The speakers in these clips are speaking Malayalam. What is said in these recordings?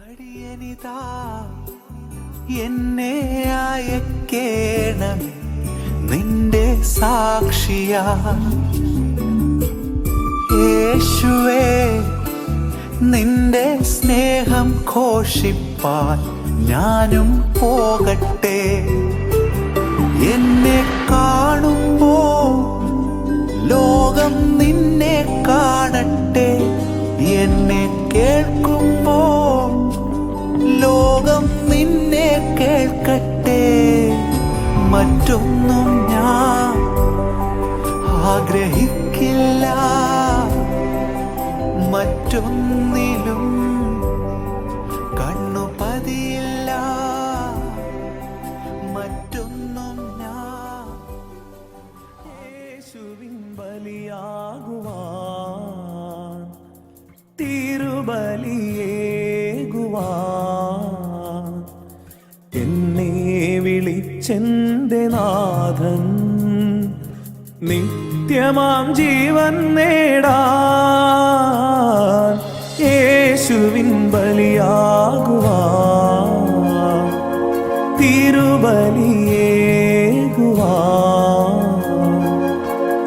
അടിയനിതാ എന്നെ അയക്കേണമേ നിന്റെ സാക്ഷിയാ യേശുവേ നിന്റെ സ്നേഹം ഘോഷിപ്പാൻ ഞാനും പോകട്ടെ എന്നെ കാണുമ്പോൾ ലോകം നിന്നെ കാണട്ടെ എന്നെ കേൾക്കുമ്പോൾ ലോകം നിന്നെ കേൾക്കട്ടെ മറ്റൊന്നും ഞാൻ ആഗ്രഹിക്കില്ല മറ്റൊന്നിലും കണ്ണു പതിയില്ല മറ്റൊന്നും ഞാൻ യേശുവിൻ ബലിയാകുവാൻ തിരുബലിയേകുവാൻ എന്നെ വിളിച്ചെന്റെ നാഥൻ നിത്യമാം ജീവൻ നേടാൻ യേശുവിൻ ബലിയാകുവാൻ തിരുബലിയേകുവാൻ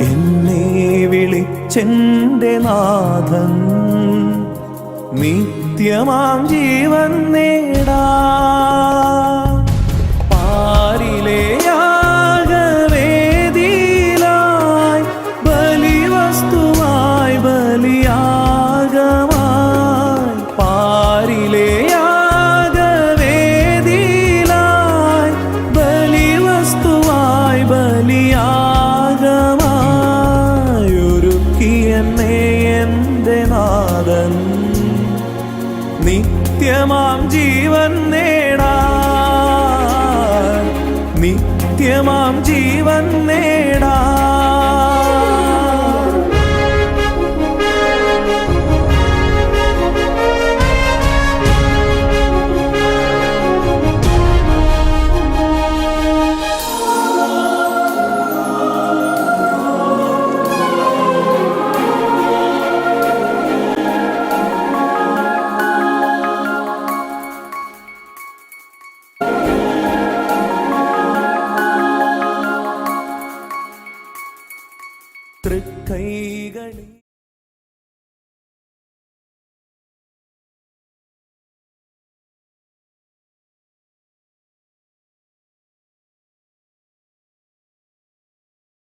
എന്നെ വിളിച്ചെന്റെ നാഥൻ നിത്യമാം ജീവൻ നേടാൻ പാരിലെ യാഗവേദിയിലായി ബലിവസ്തുവായി ബലിയാഗമായി പാരിലെ യാഗവേദിയിലായി ബലിവസ്തുവായി ബലിയാഗമായി ഒരുക്കിയെന്നെ എന്റെ നാഥൻ നിത്യമാം ജീവൻ നേടാൻ നിത്യമാം ജീവൻ നേടാൻ തൃക്കൈകളിൽ